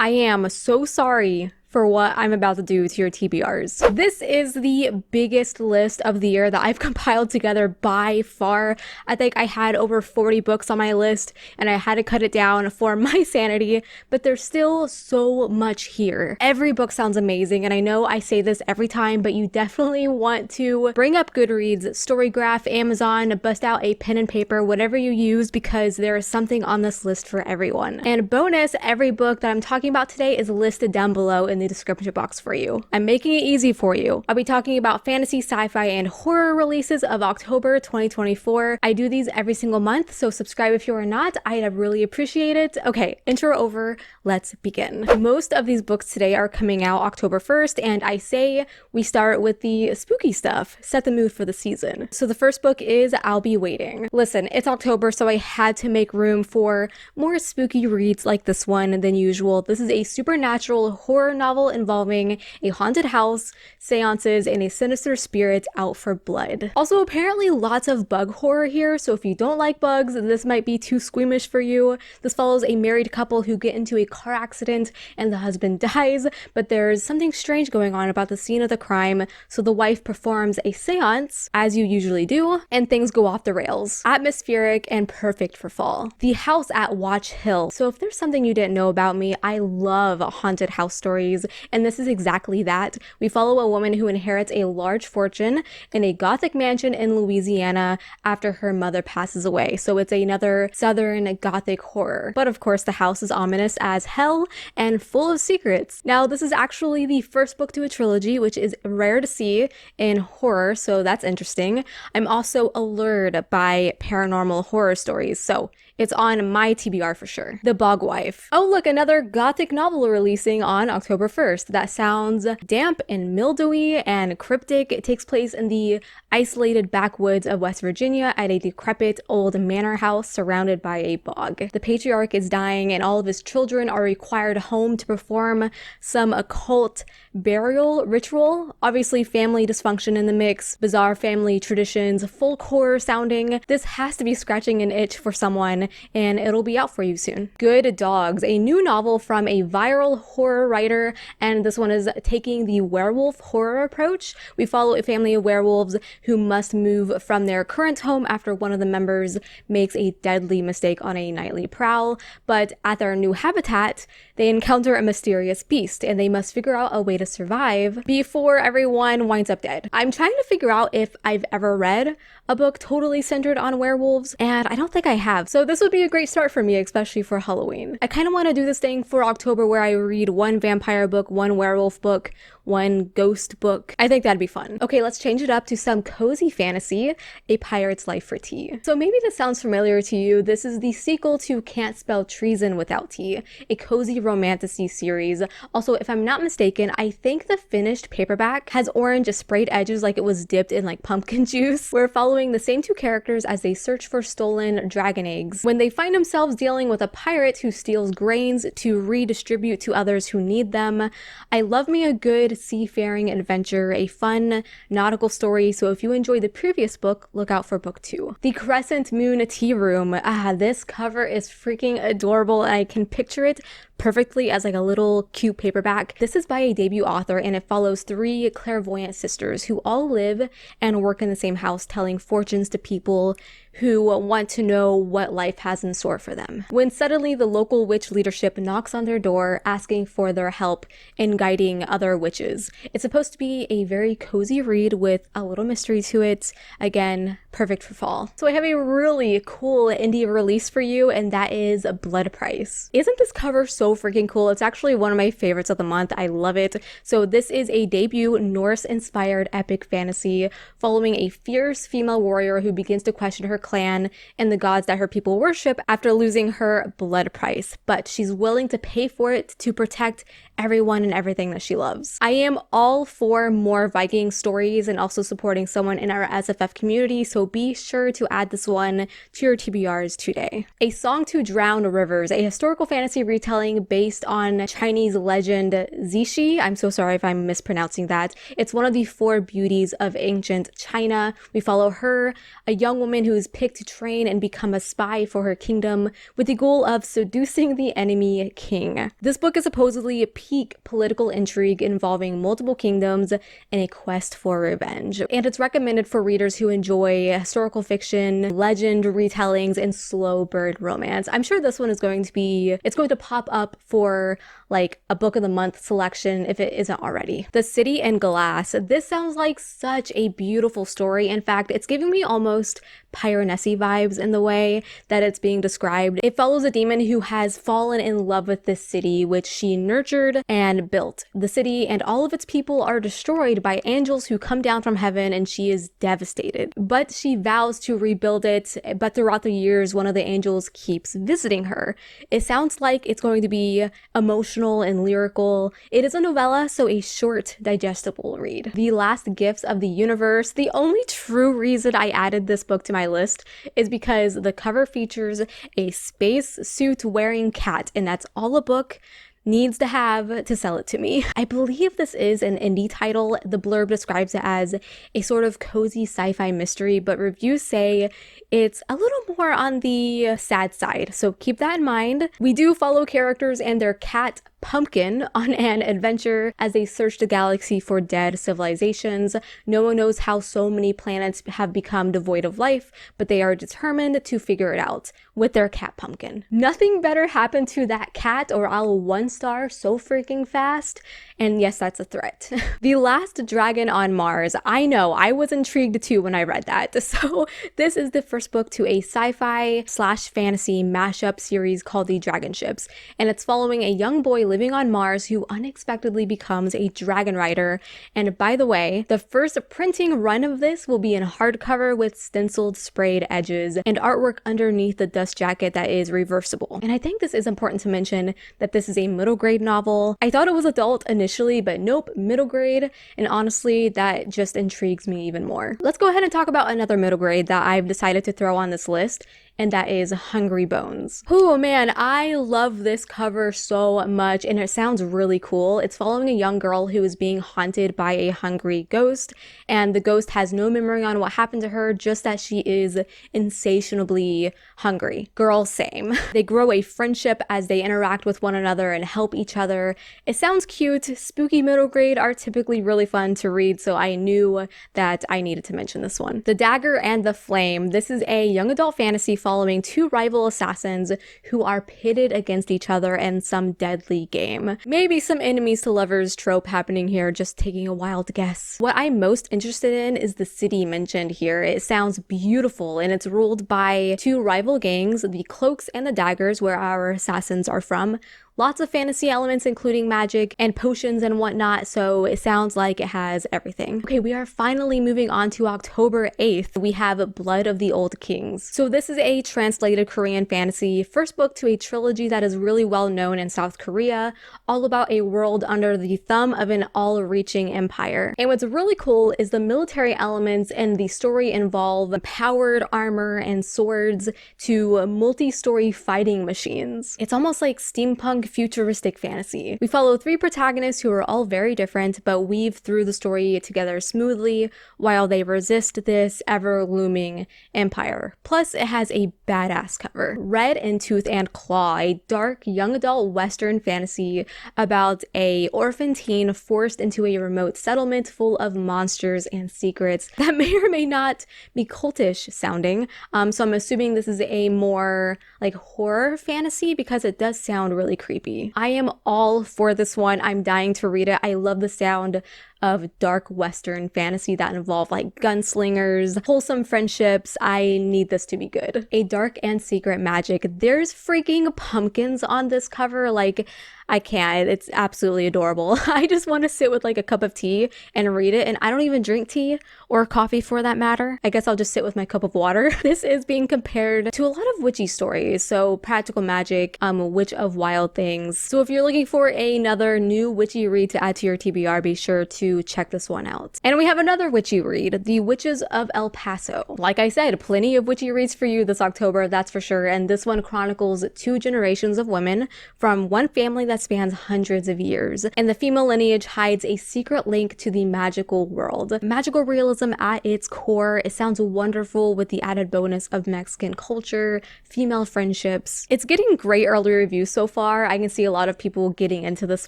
I am so sorry for what I'm about to do to your TBRs. This is the biggest list of the year that I've compiled together by far. I think I had over 40 books on my list and I had to cut it down for my sanity, but there's still so much here. Every book sounds amazing, and I know I say this every time, but you definitely want to bring up Goodreads, Storygraph, Amazon, bust out a pen and paper, whatever you use, because there is something on this list for everyone. And bonus, every book that I'm talking about today is listed down below in the description box for you. I'm making it easy for you. I'll be talking about fantasy, sci-fi, and horror releases of October 2024. I do these every single month, so subscribe if you are not. I'd really appreciate it. Okay, intro over. Let's begin. Most of these books today are coming out October 1st, and I say we start with the spooky stuff, set the mood for the season. So the first book is I'll Be Waiting. Listen, it's October, so I had to make room for more spooky reads like this one than usual. This is a supernatural horror novel involving a haunted house, seances, and a sinister spirit out for blood. Also, apparently lots of bug horror here, so if you don't like bugs, this might be too squeamish for you. This follows a married couple who get into a car accident and the husband dies, but there's something strange going on about the scene of the crime, so the wife performs a seance, as you usually do, and things go off the rails. Atmospheric and perfect for fall. The house at Watch Hill. So if there's something you didn't know about me, I love haunted house stories, and this is exactly that. We follow a woman who inherits a large fortune in a gothic mansion in Louisiana after her mother passes away. So it's another southern gothic horror. But of course, the house is ominous as hell and full of secrets. Now, this is actually the first book to a trilogy, which is rare to see in horror, so that's interesting. I'm also allured by paranormal horror stories, so it's on my TBR for sure. The Bog Wife. Oh look, another gothic novel releasing on October 1st. That sounds damp and mildewy and cryptic. It takes place in the isolated backwoods of West Virginia at a decrepit old manor house surrounded by a bog. The patriarch is dying and all of his children are required home to perform some occult burial ritual. Obviously family dysfunction in the mix, bizarre family traditions, folk horror sounding. This has to be scratching an itch for someone, and it'll be out for you soon. Good Dogs, a new novel from a viral horror writer, and this one is taking the werewolf horror approach. We follow a family of werewolves who must move from their current home after one of the members makes a deadly mistake on a nightly prowl, but at their new habitat, they encounter a mysterious beast, and they must figure out a way to survive before everyone winds up dead. I'm trying to figure out if I've ever read a book totally centered on werewolves, and I don't think I have, so this would be a great start for me, especially for Halloween. I kind of want to do this thing for October where I read one vampire book, one werewolf book, one ghost book. I think that'd be fun. Okay, let's change it up to some cozy fantasy, A Pirate's Life for Tea. So maybe this sounds familiar to you. This is the sequel to Can't Spell Treason Without Tea, a cozy romantasy series. Also, if I'm not mistaken, I think the finished paperback has orange sprayed edges like it was dipped in like pumpkin juice. We're following the same two characters as they search for stolen dragon eggs when they find themselves dealing with a pirate who steals grains to redistribute to others who need them. I love me a good seafaring adventure, a fun nautical story, so if you enjoyed the previous book, look out for book 2. The Crescent Moon Tea Room. This cover is freaking adorable, and I can picture it perfectly as like a little cute paperback. This is by a debut author, and it follows 3 clairvoyant sisters who all live and work in the same house, telling fortunes to people who want to know what life has in store for them. When suddenly the local witch leadership knocks on their door asking for their help in guiding other witches. It's supposed to be a very cozy read with a little mystery to it. Again, perfect for fall. So I have a really cool indie release for you, and that is Blood Price. Isn't this cover so freaking cool? It's actually one of my favorites of the month. I love it. So this is a debut Norse-inspired epic fantasy following a fierce female warrior who begins to question her clan and the gods that her people worship after losing her blood price, but she's willing to pay for it to protect everyone and everything that she loves. I am all for more Viking stories and also supporting someone in our SFF community, so be sure to add this one to your TBRs today. A Song to Drown Rivers, a historical fantasy retelling based on Chinese legend Zishi. I'm so sorry if I'm mispronouncing that. It's one of the four beauties of ancient China. We follow her, a young woman who is picked to train and become a spy for her kingdom with the goal of seducing the enemy king. This book is supposedly a peak political intrigue involving multiple kingdoms and a quest for revenge. And it's recommended for readers who enjoy historical fiction, legend retellings, and slow burn romance. I'm sure this one is going to pop up for like a book of the month selection if it isn't already. The City in Glass. This sounds like such a beautiful story. In fact, it's giving me almost Piranesi vibes in the way that it's being described. It follows a demon who has fallen in love with this city, which she nurtured and built. The city and all of its people are destroyed by angels who come down from heaven, and she is devastated. But she vows to rebuild it, but throughout the years, one of the angels keeps visiting her. It sounds like it's going to be emotional and lyrical. It is a novella, so a short, digestible read. The Last Gifts of the Universe. The only true reason I added this book to my list is because the cover features a space suit wearing cat, and that's all the book needs to have to sell it to me. I believe this is an indie title. The blurb describes it as a sort of cozy sci-fi mystery, but reviews say it's a little more on the sad side, so keep that in mind. We do follow characters and their cat Pumpkin on an adventure as they search the galaxy for dead civilizations. No one knows how so many planets have become devoid of life, but they are determined to figure it out with their cat Pumpkin. Nothing better happened to that cat or I'll 1-star so freaking fast. And yes, that's a threat. The Last Dragon on Mars. I know, I was intrigued too when I read that. So this is the first book to a sci-fi / fantasy mashup series called The Dragon Ships. And it's following a young boy living on Mars who unexpectedly becomes a dragon rider. And by the way, the first printing run of this will be in hardcover with stenciled sprayed edges and artwork underneath the dust jacket that is reversible. And I think this is important to mention that this is a middle grade novel. I thought it was adult initially, but nope, middle grade. And honestly, that just intrigues me even more. Let's go ahead and talk about another middle grade that I've decided to throw on this list, and that is Hungry Bones. Oh man, I love this cover so much, and it sounds really cool. It's following a young girl who is being haunted by a hungry ghost, and the ghost has no memory on what happened to her, just that she is insatiably hungry. Girl, same. They grow a friendship as they interact with one another and help each other. It sounds cute. Spooky middle grade are typically really fun to read, so I knew that I needed to mention this one. The Dagger and the Flame. This is a young adult fantasy following two rival assassins who are pitted against each other in some deadly game. Maybe some enemies to lovers trope happening here, just taking a wild guess. What I'm most interested in is the city mentioned here. It sounds beautiful, and it's ruled by two rival gangs, the Cloaks and the Daggers, where our assassins are from. Lots of fantasy elements, including magic and potions and whatnot, so it sounds like it has everything. Okay, we are finally moving on to October 8th. We have Blood of the Old Kings. So this is a translated Korean fantasy, first book to a trilogy that is really well known in South Korea, all about a world under the thumb of an all-reaching empire. And what's really cool is the military elements in the story involve powered armor and swords to multi-story fighting machines. It's almost like steampunk futuristic fantasy. We follow three protagonists who are all very different but weave through the story together smoothly while they resist this ever-looming empire. Plus, it has a badass cover. Red in Tooth and Claw, a dark young adult western fantasy about a orphan teen forced into a remote settlement full of monsters and secrets that may or may not be cultish sounding. So I'm assuming this is a more like horror fantasy because it does sound really creepy. I am all for this one. I'm dying to read it. I love the sound of dark Western fantasy that involve like gunslingers, wholesome friendships. I need this to be good. A dark and secret magic. There's freaking pumpkins on this cover. Like, I can't. It's absolutely adorable. I just want to sit with like a cup of tea and read it. And I don't even drink tea or coffee for that matter. I guess I'll just sit with my cup of water. This is being compared to a lot of witchy stories. So practical magic, Witch of Wild Things. So if you're looking for another new witchy read to add to your TBR, be sure to check this one out. And we have another witchy read, The Witches of El Paso. Like I said, plenty of witchy reads for you this October, that's for sure. And this one chronicles 2 generations of women from one family that spans hundreds of years, and the female lineage hides a secret link to the magical world. Magical realism at its core. It sounds wonderful with the added bonus of Mexican culture, female friendships. It's getting great early reviews so far. I can see a lot of people getting into this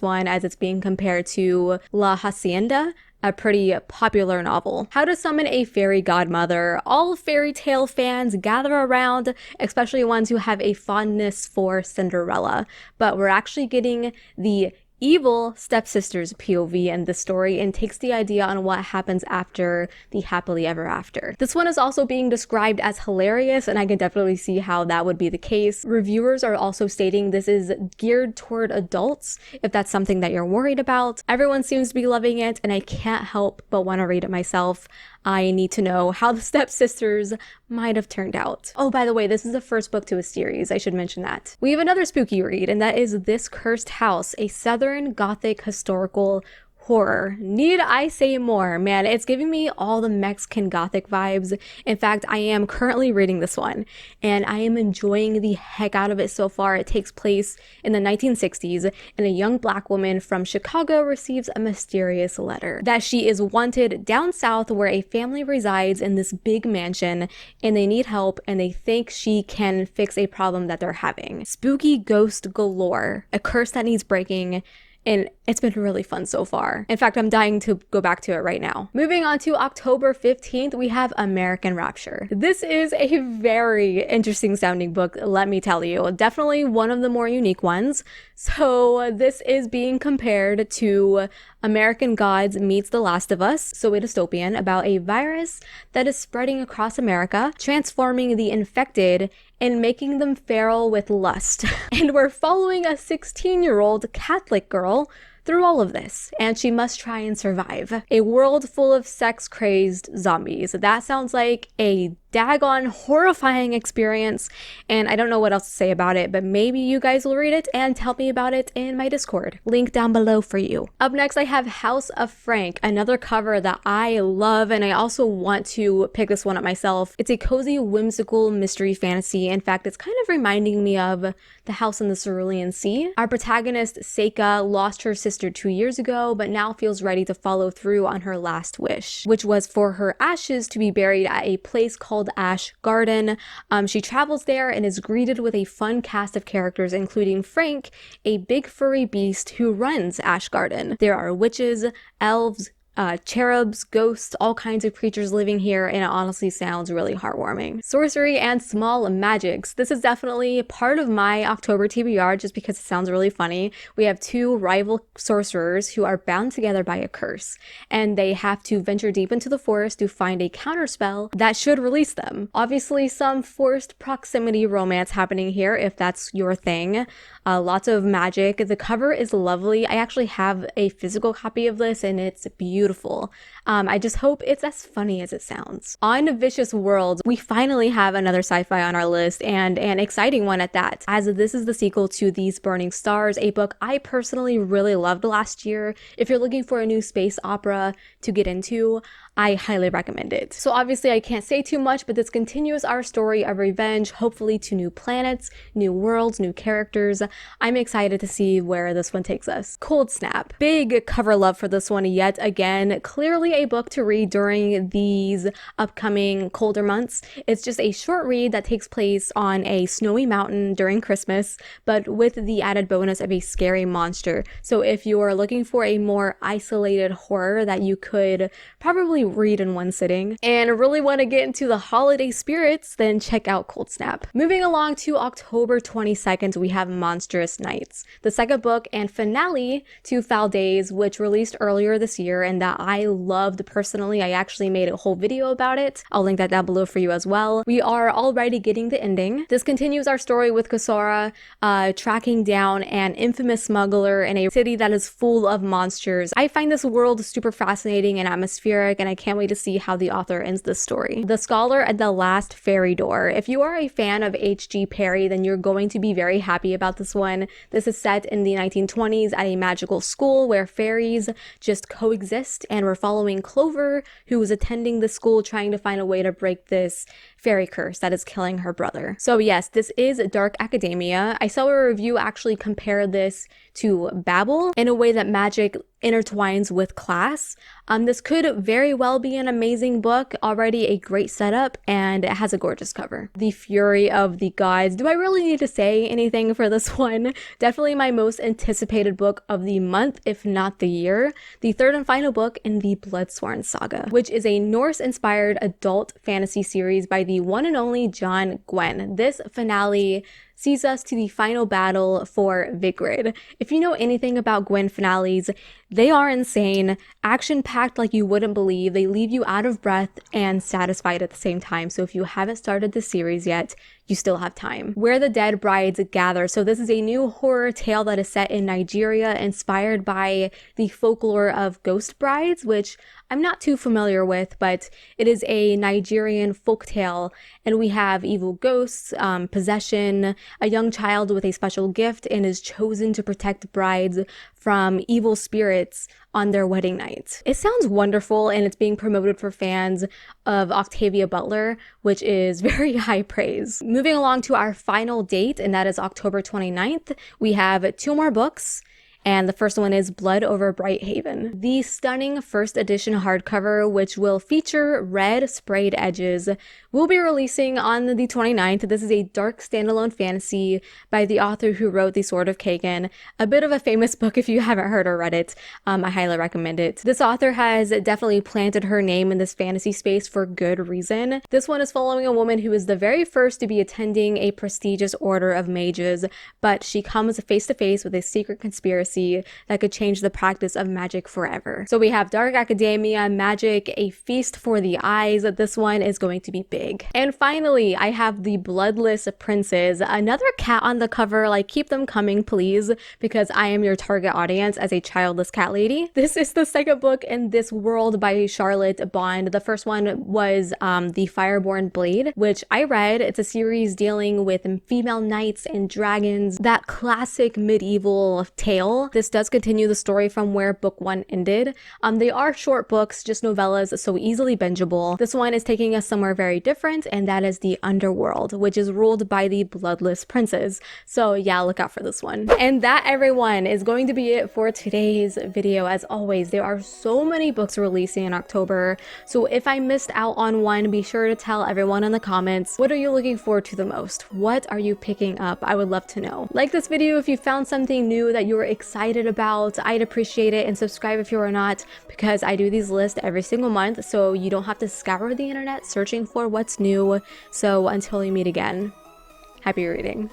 one as it's being compared to La Hacienda, a pretty popular novel. How to summon a fairy godmother. All fairy tale fans gather around, especially ones who have a fondness for Cinderella. But we're actually getting the evil stepsister's POV in this story and takes the idea on what happens after the happily ever after. This one is also being described as hilarious, and I can definitely see how that would be the case. Reviewers are also stating this is geared toward adults, if that's something that you're worried about. Everyone seems to be loving it, and I can't help but want to read it myself. I need to know how the stepsisters might have turned out. Oh, by the way, this is the first book to a series. I should mention that. We have another spooky read, and that is This Cursed House, a Southern Gothic historical horror. Need I say more? Man, it's giving me all the Mexican Gothic vibes. In fact, I am currently reading this one, and I am enjoying the heck out of it so far. It takes place in the 1960s, and a young Black woman from Chicago receives a mysterious letter that she is wanted down south where a family resides in this big mansion, and they need help, and they think she can fix a problem that they're having. Spooky ghost galore, a curse that needs breaking, and it's been really fun so far. In fact, I'm dying to go back to it right now. Moving on to October 15th, we have American Rapture. This is a very interesting sounding book, let me tell you. Definitely one of the more unique ones. So this is being compared to American Gods meets The Last of Us, so a dystopian about a virus that is spreading across America, transforming the infected and making them feral with lust. And we're following a 16-year-old Catholic girl through all of this, and she must try and survive. A world full of sex-crazed zombies. That sounds like a daggone horrifying experience, and I don't know what else to say about it, but maybe you guys will read it and tell me about it in my Discord. Link down below for you. Up next, I have House of Frank, another cover that I love, and I also want to pick this one up myself. It's a cozy, whimsical mystery fantasy. In fact, it's kind of reminding me of The House in the Cerulean Sea. Our protagonist, Seika, lost her sister 2 years ago, but now feels ready to follow through on her last wish, which was for her ashes to be buried at a place called Ash Garden. She travels there and is greeted with a fun cast of characters, including Frank, a big furry beast who runs Ash Garden. There are witches, elves, cherubs, ghosts, all kinds of creatures living here, and it honestly sounds really heartwarming. Sorcery and small magics. This is definitely part of my October TBR just because it sounds really funny. We have 2 rival sorcerers who are bound together by a curse, and they have to venture deep into the forest to find a counterspell that should release them. Obviously, some forced proximity romance happening here if that's your thing. Lots of magic. The cover is lovely. I actually have a physical copy of this, and it's beautiful. I just hope it's as funny as it sounds. On Vicious Worlds, we finally have another sci-fi on our list, and an exciting one at that, as this is the sequel to These Burning Stars, a book I personally really loved last year. If you're looking for a new space opera to get into, I highly recommend it. So obviously I can't say too much, but this continues our story of revenge, hopefully to new planets, new worlds, new characters. I'm excited to see where this one takes us. Cold Snap. Big cover love for this one yet again. Clearly a book to read during these upcoming colder months. It's just a short read that takes place on a snowy mountain during Christmas, but with the added bonus of a scary monster. So if you're looking for a more isolated horror that you could probably read in one sitting, and really want to get into the holiday spirits, then check out Cold Snap. Moving along to October 22nd, we have Monstrous Nights, the second book and finale to Foul Days, which released earlier this year and that I loved personally. I actually made a whole video about it. I'll link that down below for you as well. We are already getting the ending. This continues our story with Kasora tracking down an infamous smuggler in a city that is full of monsters. I find this world super fascinating and atmospheric, and I can't wait to see how the author ends this story. The Scholar at the Last Fairy Door. If you are a fan of H.G. Perry, then you're going to be very happy about this one. This is set in the 1920s at a magical school where fairies just coexist, and we're following Clover, who is attending the school trying to find a way to break this fairy curse that is killing her brother. So yes, this is dark academia. I saw a review actually compare this to Babel in a way that magic intertwines with class. This could very well be an amazing book, already a great setup, and it has a gorgeous cover. The Fury of the Gods. Do I really need to say anything for this one? Definitely my most anticipated book of the month, if not the year. The third and final book in the Bloodsworn saga, which is a Norse-inspired adult fantasy series by the one and only John Gwynne. This finale sees us to the final battle for Vigrid. If you know anything about Gwyn finales, they are insane, action-packed like you wouldn't believe. They leave you out of breath and satisfied at the same time. So if you haven't started the series yet, you still have time. Where the Dead Brides Gather. So this is a new horror tale that is set in Nigeria, inspired by the folklore of ghost brides, which I'm not too familiar with, but it is a Nigerian folktale, and we have evil ghosts, possession, a young child with a special gift and is chosen to protect brides from evil spirits on their wedding night. It sounds wonderful, and it's being promoted for fans of Octavia Butler, which is very high praise. Moving along to our final date, and that is October 29th, we have 2 more books. And the first one is Blood Over Bright Haven. The stunning first edition hardcover, which will feature red sprayed edges, will be releasing on the 29th. This is a dark standalone fantasy by the author who wrote The Sword of Kagan, a bit of a famous book if you haven't heard or read it. I highly recommend it. This author has definitely planted her name in this fantasy space for good reason. This one is following a woman who is the very first to be attending a prestigious order of mages, but she comes face to face with a secret conspiracy that could change the practice of magic forever. So we have dark academia, magic, a feast for the eyes. This one is going to be big. And finally, I have the Bloodless Princes. Another cat on the cover. Like, keep them coming, please, because I am your target audience as a childless cat lady. This is the second book in this world by Charlotte Bond. The first one was The Fireborn Blade, which I read. It's a series dealing with female knights and dragons, that classic medieval tale. This does continue the story from where book 1 ended. They are short books, just novellas, so easily bingeable. This one is taking us somewhere very different, and that is the underworld, which is ruled by the Bloodless Princes. So yeah, look out for this one. And that, everyone, is going to be it for today's video. As always, there are so many books releasing in October, so if I missed out on one, be sure to tell everyone in the comments, what are you looking forward to the most? What are you picking up? I would love to know. Like this video if you found something new that you were excited about. I'd appreciate it, and subscribe if you are not, because I do these lists every single month, so you don't have to scour the internet searching for what's new. So until we meet again, happy reading.